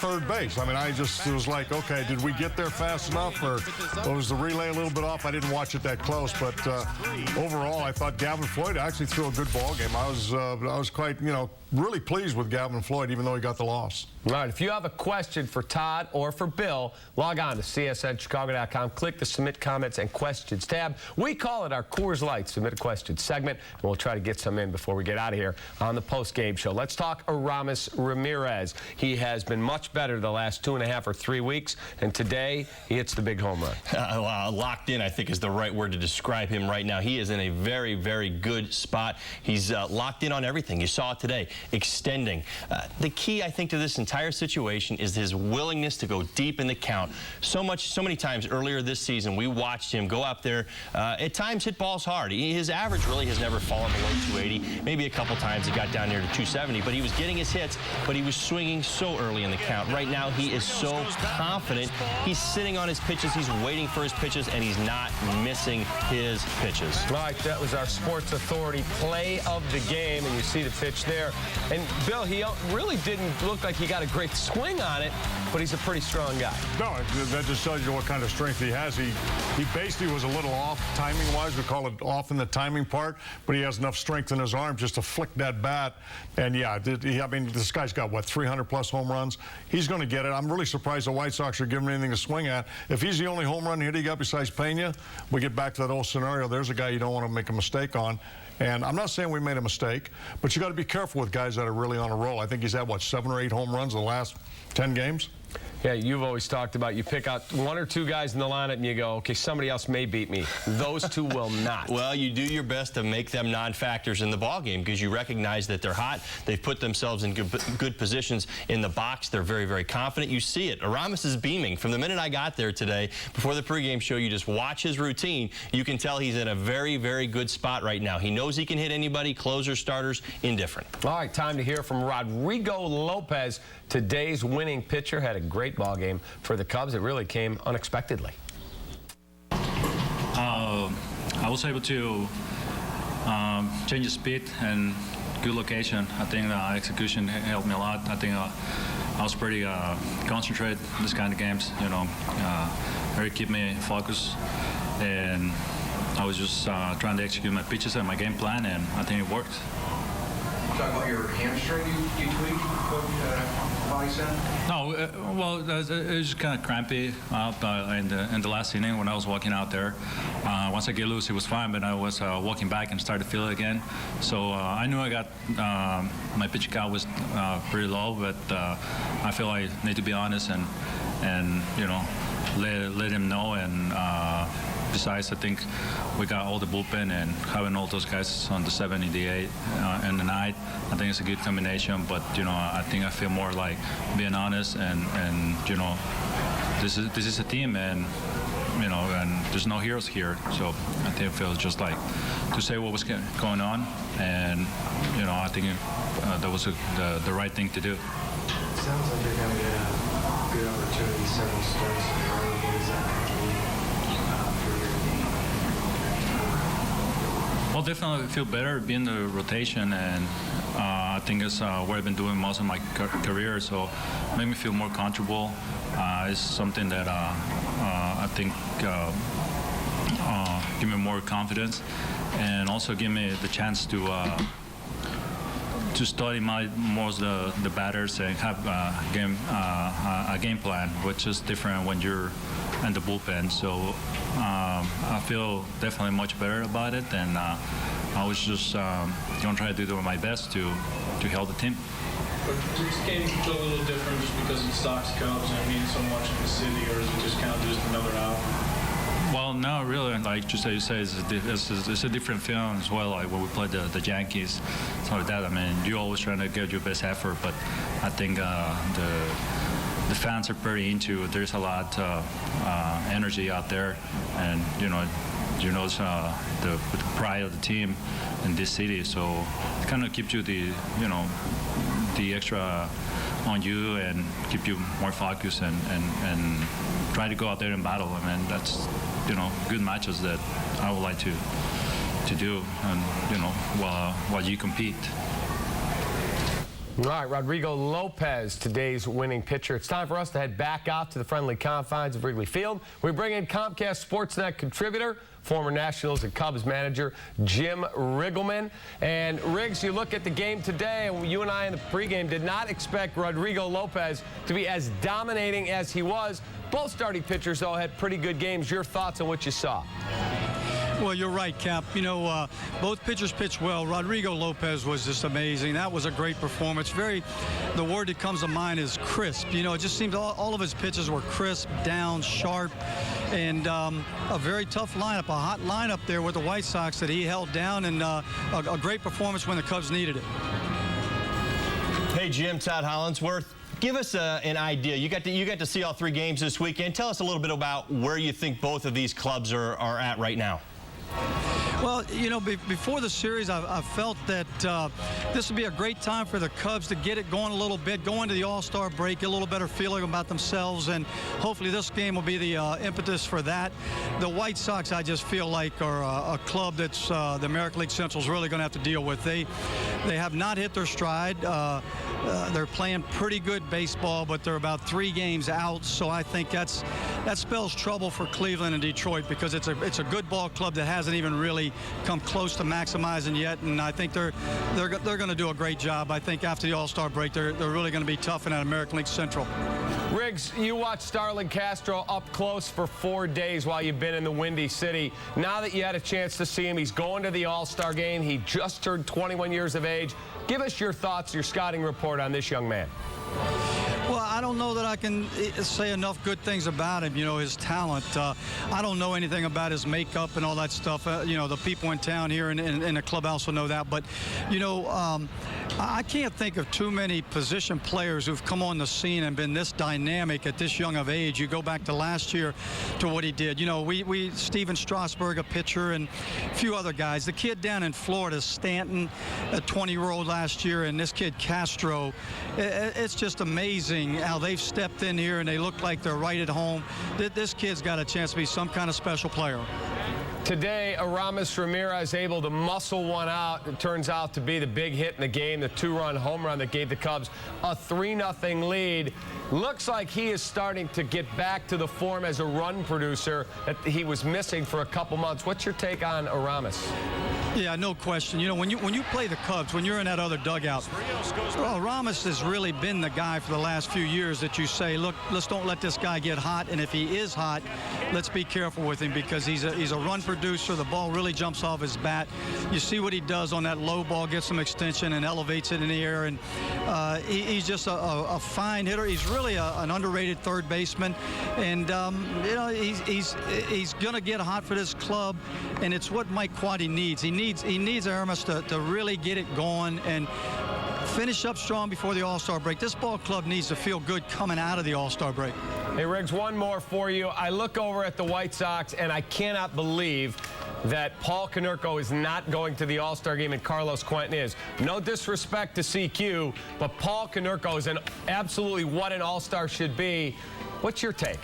third base. I mean, I just was like, okay, did we get there fast enough, or was the relay a little bit off? I didn't watch it that close, but overall, I thought Gavin Floyd actually threw a good ball game. I was quite, really pleased with Gavin Floyd, even though he got the loss. All right, if you have a question for Todd or for Bill, log on to csnchicago.com, click the Submit Comments and Questions tab. We call it our Coors Light Submit a Question segment, and we'll try to get some in before we get out of here on the post-game show. Let's talk Aramis Ramirez. He has been much better the last 2.5 or 3 weeks, and today he hits the big home run. Locked in, I think, is the right word to describe him right now. He is in a very, very good spot. He's locked in on everything. You saw it today, extending. The key, I think, to this entire situation is his willingness to go deep in the count. So many times earlier this season, we watched him go up there, at times hit balls hard. His average really has never fallen below 280. Maybe a couple times he got down near to 270, but he was getting his hits, but he was swinging so early in the count. Right now, he is so confident. He's sitting on his pitches. He's waiting for his pitches, and he's not missing his pitches. Right, that was our Sports Authority play of the game, and you see the pitch there. And Bill, he really didn't look like he got a great swing on it, but he's a pretty strong guy. No, that just tells you what kind of strength he has. He basically was a little off timing-wise. We call it off in the timing part, but he has enough strength in his arm just to flick that bat. And yeah, I mean, this guy's got, what, 300-plus home runs? He's going to get it. I'm really surprised the White Sox are giving him anything to swing at. If he's the only home run hitter he got besides Pena, we get back to that old scenario. There's a guy you don't want to make a mistake on. And I'm not saying we made a mistake, but you got to be careful with guys that are really on a roll. I think he's had, what, 7 or 8 home runs in the last 10 games? Yeah, you've always talked about you pick out 1 or 2 guys in the lineup and you go, okay, somebody else may beat me. Those 2 will not. Well, you do your best to make them non-factors in the ballgame because you recognize that they're hot. They've put themselves in good positions in the box. They're very, very confident. You see it. Aramis is beaming. From the minute I got there today, before the pregame show, you just watch his routine. You can tell he's in a very, very good spot right now. He knows he can hit anybody, closers, starters, indifferent. All right, time to hear from Rodrigo Lopez. Today's winning pitcher had a great ball game for the Cubs. It really came unexpectedly. I was able to change the speed and good location. I think the execution helped me a lot. I think I was pretty concentrated in this kind of games. Really keep me focused, and I was just trying to execute my pitches and my game plan, and I think it worked. Talk about your hamstring you tweaked, body center? No, well, it was kind of crampy up in the last inning when I was walking out there. Once I get loose, it was fine, but I was walking back and started to feel it again. So I knew I got my pitch count was pretty low, but I feel I need to be honest and let him know. And besides, I think we got all the bullpen, and having all those guys on the 7, the 8, and the 9, I think it's a good combination. But I think I feel more like being honest, and this is a team, and and there's no heroes here. So I think it feels just like to say what was going on, and I think that was the right thing to do. Sounds like you're going to get a good opportunity, several starts in a row. What does that mean for your game? Well, definitely feel better being the rotation, and I think it's what I've been doing most of my career, so it made me feel more comfortable. It's something that I think give me more confidence, and also give me the chance to study most of the batters and have a game plan, which is different when you're in the bullpen. So I feel definitely much better about it, and I was just going to try to do my best to help the team. But does this game feel a little different just because it Sox Cubs and it means so much in the city, or is it just kind of just another out? Well, no, really. Like just as you say, it's a different feeling as well. Like when we played the Yankees, something like that. I mean, you're always trying to give your best effort, but I think the fans are pretty into it. There's a lot of energy out there, and it's the pride of the team in this city. So it kind of keeps you the extra on you and keep you more focused and try to go out there and battle. I mean, that's good matches that I would like to do, and while you compete. All right, Rodrigo Lopez, today's winning pitcher. It's time for us to head back out to the friendly confines of Wrigley Field. We bring in Comcast Sportsnet contributor, former Nationals and Cubs manager, Jim Rigelman. And Riggs, you look at the game today, and you and I in the pregame did not expect Rodrigo Lopez to be as dominating as he was. Both starting pitchers, though, had pretty good games. Your thoughts on what you saw? Well, you're right, Cap. You know, both pitchers pitched well. Rodrigo Lopez was just amazing. That was a great performance. The word that comes to mind is crisp. You know, it just seemed all of his pitches were crisp, down, sharp, and a very tough lineup, a hot lineup there with the White Sox that he held down, and a great performance when the Cubs needed it. Hey, Jim, Todd Hollandsworth. Give us an idea. You got to see all 3 games this weekend. Tell us a little bit about where you think both of these clubs are at right now. Well, you know, before the series, I felt that this would be a great time for the Cubs to get it going a little bit, go into the All-Star break, get a little better feeling about themselves, and hopefully this game will be the impetus for that. The White Sox, I just feel like, are a club that's the American League Central is really going to have to deal with. They have not hit their stride. They're playing pretty good baseball, but they're about 3 games out, so I think that spells trouble for Cleveland and Detroit, because it's a good ball club that hasn't even really come close to maximizing yet, and I think they're going to do a great job. I think after the All-Star break, they're really going to be tough in that American League Central. Riggs, you watched Starlin Castro up close for 4 days while you've been in the Windy City. Now that you had a chance to see him, he's going to the All-Star game. He just turned 21 years of age. Give us your thoughts, your scouting report on this young man. Well, I don't know that I can say enough good things about him, you know, his talent. I don't know anything about his makeup and all that stuff. You know, the people in town here in the clubhouse will know that. But, you know, I can't think of too many position players who've come on the scene and been this dynamic at this young of age. You go back to last year to what he did. You know, Steven Strasburg, a pitcher, and a few other guys. The kid down in Florida, Stanton, a 20-year-old last year, and this kid Castro. It's just amazing how they've stepped in here and they look like they're right at home. This kid's got a chance to be some kind of special player. Today, Aramis Ramirez able to muscle one out. It turns out to be the big hit in the game, the 2-run home run that gave the Cubs a 3-0 lead. Looks like he is starting to get back to the form as a run producer that he was missing for a couple months. What's your take on Aramis? Yeah, no question. You know, when you play the Cubs, when you're in that other dugout, Aramis has really been the guy for the last few years that you say, look, let's don't let this guy get hot, and if he is hot, let's be careful with him, because he's a run producer. The ball really jumps off his bat. You see what he does on that low ball, gets some extension and elevates it in the air, and he's just a fine hitter. He's really an underrated third baseman, and you know, he's going to get hot for this club, and it's what Mike Quaddy needs. He needs Aramis to really get it going and finish up strong before the All-Star break. This ball club needs to feel good coming out of the All-Star break. Hey, Riggs, one more for you. I look over at the White Sox, and I cannot believe that Paul Konerko is not going to the All-Star game and Carlos Quentin is. No disrespect to CQ, but Paul Konerko is absolutely what an All-Star should be. What's your take?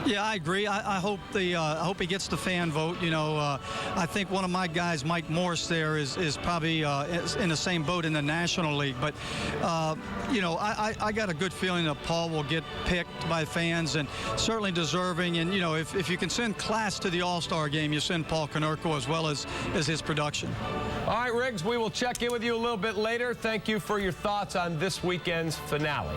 Yeah, I agree. I hope he gets the fan vote. You know, I think one of my guys, Mike Morse, there is probably in the same boat in the National League. But you know, I got a good feeling that Paul will get picked by fans, and certainly deserving. And you know, if you can send class to the All-Star game, you send Paul Konerko as well as his production. All right, Riggs, we will check in with you a little bit later. Thank you for your thoughts on this weekend's finale.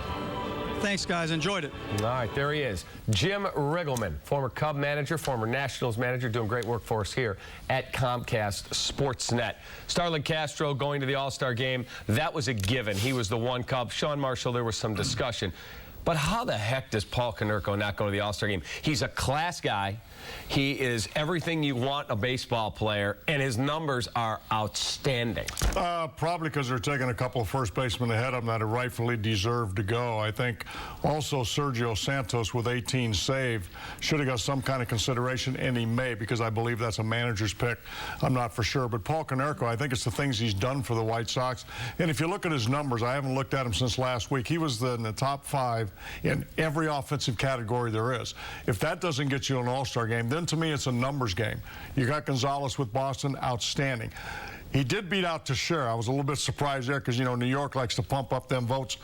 Thanks, guys. Enjoyed it. All right, there he is. Jim Rigelman, former Cub manager, former Nationals manager, doing great work for us here at Comcast Sportsnet. Starlin Castro going to the All-Star game. That was a given. He was the one Cub. Sean Marshall, there was some discussion. But how the heck does Paul Konerko not go to the All-Star game? He's a class guy. He is everything you want a baseball player, and his numbers are outstanding. Probably because they're taking a couple of first basemen ahead of him that rightfully deserve to go. I think also Sergio Santos with 18 saved should have got some kind of consideration, and he may, because I believe that's a manager's pick. I'm not for sure. But Paul Konerko, I think it's the things he's done for the White Sox. And if you look at his numbers, I haven't looked at him since last week. He was in the top 5 in every offensive category there is. If that doesn't get you an All-Star game, then to me it's a numbers game. You got Gonzalez with Boston, outstanding. He did beat out Teixeira. I was a little bit surprised there because, you know, New York likes to pump up them votes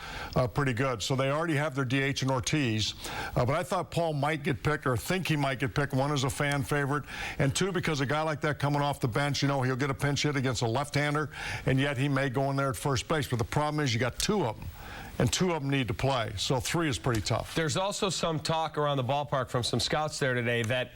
pretty good. So they already have their DH in Ortiz. But I thought Paul might get picked, or think he might get picked. One, as a fan favorite, and two, because a guy like that coming off the bench, you know, he'll get a pinch hit against a left-hander, and yet he may go in there at first base. But the problem is you got two of them, and two of them need to play. So three is pretty tough. There's also some talk around the ballpark from some scouts there today that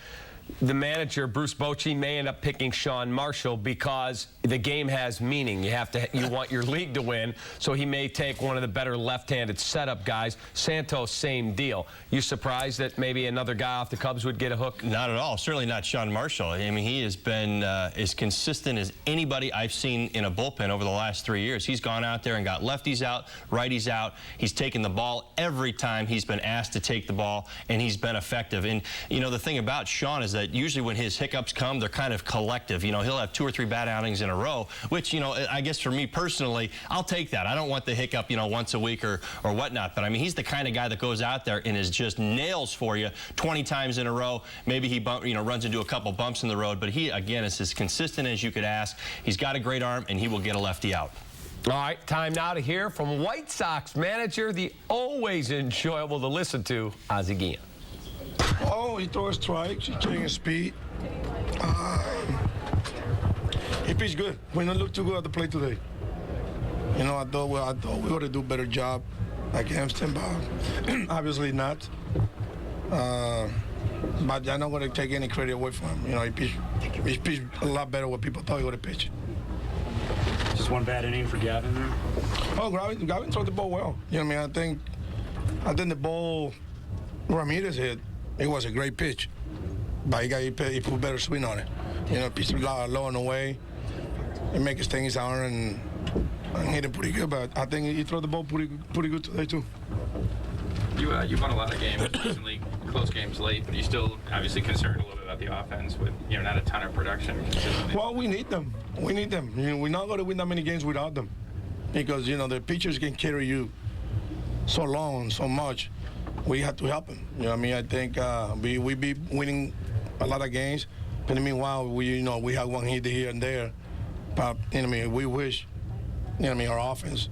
the manager, Bruce Bochy, may end up picking Sean Marshall because the game has meaning. You want your league to win, so he may take one of the better left-handed setup guys. Santos, same deal. You surprised that maybe another guy off the Cubs would get a hook? Not at all. Certainly not Sean Marshall. I mean, he has been as consistent as anybody I've seen in a bullpen over the last 3 years. He's gone out there and got lefties out, righties out. He's taken the ball every time he's been asked to take the ball, and he's been effective. And, you know, the thing about Sean is that usually when his hiccups come, they're kind of collective. You know, he'll have 2 or 3 bad outings in a row, which, you know, I guess for me personally, I'll take that. I don't want the hiccup, you know, once a week or whatnot. But, I mean, he's the kind of guy that goes out there and is just nails for you 20 times in a row. Maybe he runs into a couple bumps in the road, but he, again, is as consistent as you could ask. He's got a great arm, and he will get a lefty out. All right, time now to hear from White Sox manager, the always enjoyable to listen to, Ozzie Guillen. Oh, he throws strikes, he changes speed. He pitched good. We didn't look too good at the plate today. You know, I thought we ought to do a better job against him, but obviously not. But I'm not going to take any credit away from him. You know, he pitched a lot better than what people thought he would have pitched. Just one bad inning for Gavin there? Oh, Gavin threw the ball well. You know what I mean? I think the ball Ramirez hit, it was a great pitch. But he put a better swing on it. You know, pitched low and away. He make his things out and hit it pretty good. But I think he threw the ball pretty good today too. You won a lot of games recently, close games late, but you still obviously concerned a little bit about the offense with, you know, not a ton of production consistently. Well, we need them. We need them. You know, we're not going to win that many games without them, because, you know, the pitchers can carry you so long, so much. We have to help them. You know what I mean? I think we be winning a lot of games, but meanwhile, we have one hit here and there. But, you know what I mean, we wish, you know what I mean, our offense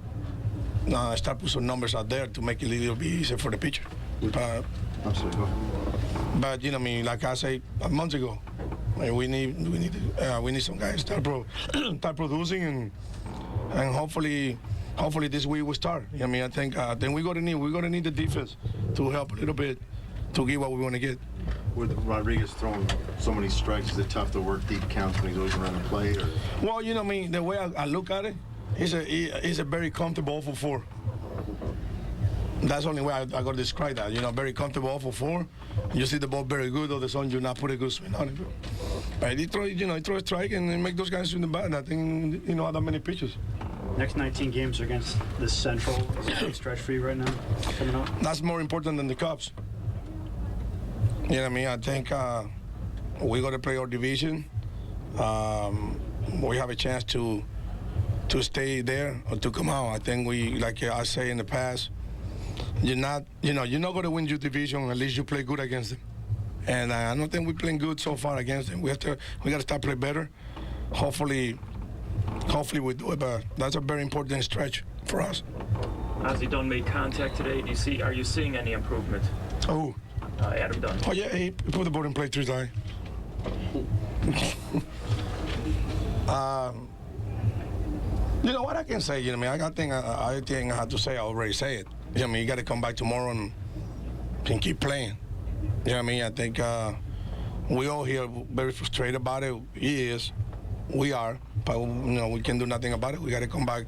start put some numbers out there to make it a little bit easier for the pitcher. Absolutely. But, you know what I mean, like I said months ago, we need some guys start producing, and hopefully this week will start. You know what I mean, I think we're gonna need the defense to help a little bit to get what we want to get. With Rodriguez throwing so many strikes, is it tough to work deep counts when he's always around the plate? Or? Well, you know what I mean, the way I look at it, he's a very comfortable 0-for-4. That's the only way I got to describe that. You know, very comfortable 0-for-4. You see the ball very good, all of a sudden you not put a good swing on it. But he throw a strike and make those guys swing the bat. I think, you know, not that many pitches. Next 19 games are against the Central. Is it a big stretch for you right now coming up? That's more important than the Cubs. You know what I mean? I think we got to play our division. We have a chance to stay there or to come out. I think we, like I say in the past, you're not going to win your division unless you play good against them. And I don't think we're playing good so far against them. We got to start playing better. Hopefully we do it, but that's a very important stretch for us. Ozzie Dunn made contact today. Are you seeing any improvement? Oh. Adam Dunn. Oh yeah, he put the ball in play 3 times. You know what I can say? You know what I mean? I think I have to say. I already say it. You know what I mean? You got to come back tomorrow and keep playing. You know what I mean? I think we all here very frustrated about it. He is. We are. But, you know, we can do nothing about it. We got to come back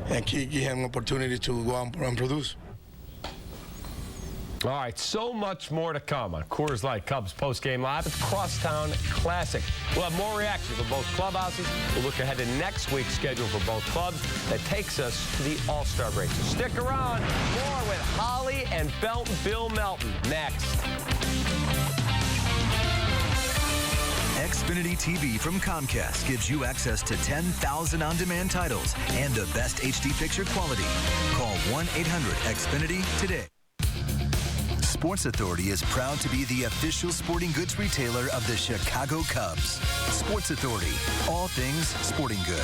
and give him an opportunity to go out and produce. All right, so much more to come on Coors Light Cubs Postgame Live. It's Crosstown Classic. We'll have more reaction from both clubhouses. We'll look ahead to next week's schedule for both clubs that takes us to the All-Star break. So stick around. More with Holly and Bill Melton next. Xfinity TV from Comcast gives you access to 10,000 on-demand titles and the best HD picture quality. Call 1-800-XFINITY today. Sports Authority is proud to be the official sporting goods retailer of the Chicago Cubs. Sports Authority, all things sporting good.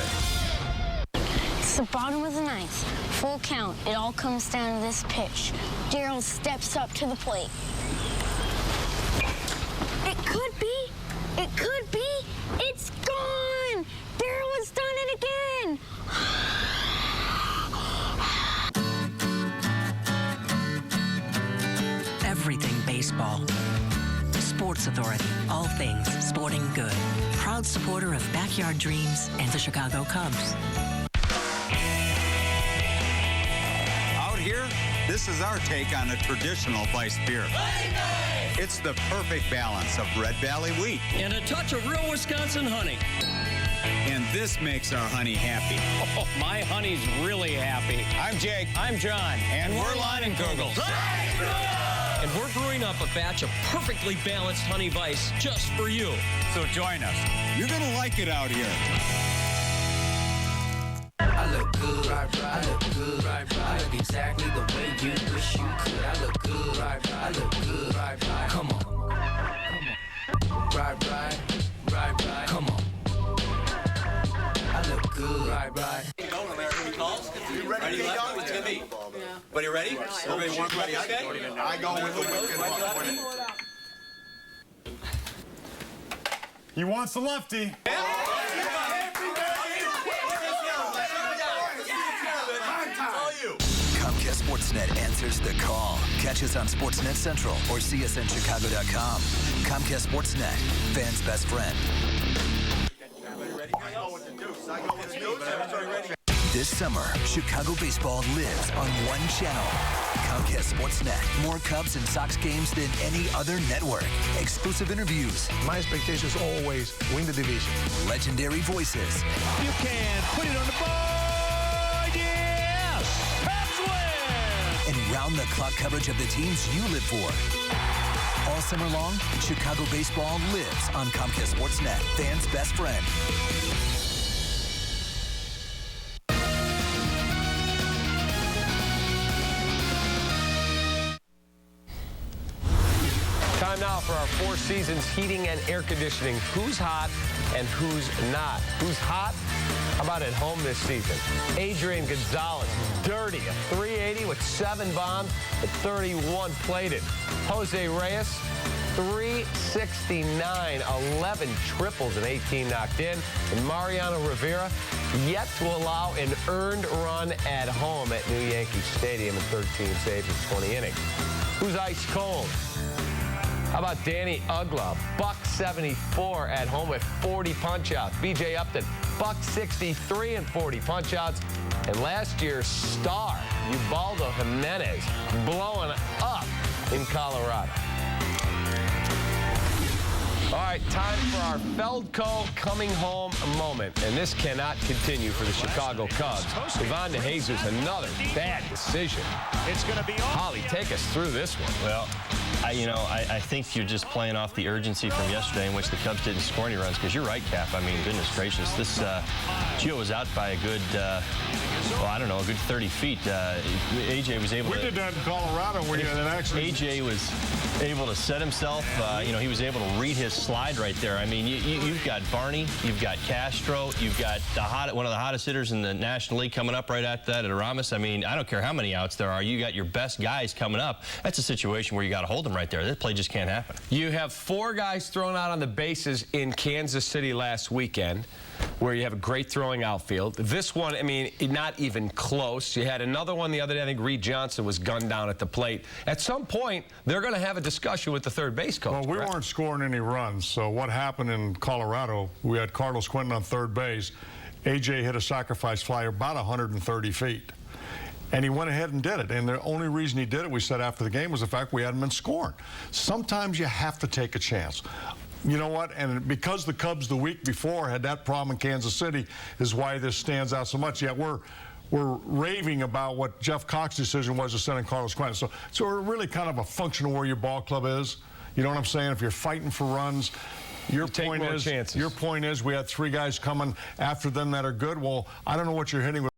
It's the bottom of the ninth. Full count. It all comes down to this pitch. Darryl steps up to the plate. It could be. It could be. It's gone. Darryl has done it again. Everything baseball. Sports Authority, all things sporting good. Proud supporter of Backyard Dreams and the Chicago Cubs. Out here, this is our take on a traditional Weiss beer. It's the perfect balance of Red Valley wheat and a touch of real Wisconsin honey. And this makes our honey happy. Oh, my honey's really happy. I'm Jake. I'm John. And we're Leinenkugels. And we're brewing up a batch of perfectly balanced honey Weiss just for you. So join us. You're going to like it out here. I look good, I look good, I look exactly the way you wish you could. I look good, I look good, come on, right, come on. I look good, Ready, left? What's gonna be? Everybody ready? Everybody warm, ready? Okay. I go with the wicked. He wants the lefty. Comcast Sportsnet answers the call. Catch us on Sportsnet Central or CSNChicago.com. Comcast Sportsnet, fans' best friend. This summer, Chicago baseball lives on one channel. Comcast Sportsnet. More Cubs and Sox games than any other network. Exclusive interviews. My expectation is always win the division. Legendary voices. You can put it on the board. Yes! Cubs win! And round-the-clock coverage of the teams you live for. All summer long, Chicago baseball lives on Comcast Sportsnet. Fans' best friend. Time now for our Four Seasons heating and air conditioning. Who's hot and who's not? Who's hot? How about at home this season? Adrian Gonzalez, dirty, a 380 with 7 bombs and 31 plated. Jose Reyes, 369, 11 triples and 18 knocked in. And Mariano Rivera, yet to allow an earned run at home at New Yankee Stadium in 13 saves in 20 innings. Who's ice cold? How about Danny Ugla, $174 at home with 40 punch-outs. BJ Upton, $163 and 40 punch-outs. And last year's star, Ubaldo Jimenez, blowing up in Colorado. All right, time for our Feldco coming home moment. And this cannot continue for the Chicago Cubs. Ivan De Jesus, another bad decision. It's going to be Holly, take us through this one. Well, I think you're just playing off the urgency from yesterday in which the Cubs didn't score any runs. Because you're right, Cap. I mean, goodness gracious. This Gio was out by a good, well, I don't know, a good 30 feet. AJ was able to... We did that in Colorado where you actually... AJ was able to set himself. You know, he was able to read his slide right there. I mean, you've got Barney, you've got Castro, you've got one of the hottest hitters in the National League coming up right after that at Aramis. I mean, I don't care how many outs there are. You got your best guys coming up. That's a situation where you got to hold them right there. This play just can't happen. You have 4 guys thrown out on the bases in Kansas City last weekend, where you have a great throwing outfield. This one, I mean, not even close. You had another one the other day. I think Reed Johnson was gunned down at the plate. At some point, they're going to have a discussion with the third base coach. Well, we weren't scoring any runs. So what happened in Colorado, we had Carlos Quentin on third base. AJ hit a sacrifice fly about 130 feet. And he went ahead and did it. And the only reason he did it, we said after the game, was the fact we hadn't been scoring. Sometimes you have to take a chance. You know what? And because the Cubs the week before had that problem in Kansas City is why this stands out so much. Yet we're raving about what Jeff Cox's decision was to send in Carlos Quentin. So we're really kind of a function of where your ball club is. You know what I'm saying? If you're fighting for runs, your point is we had 3 guys coming after them that are good. Well, I don't know what you're hitting with.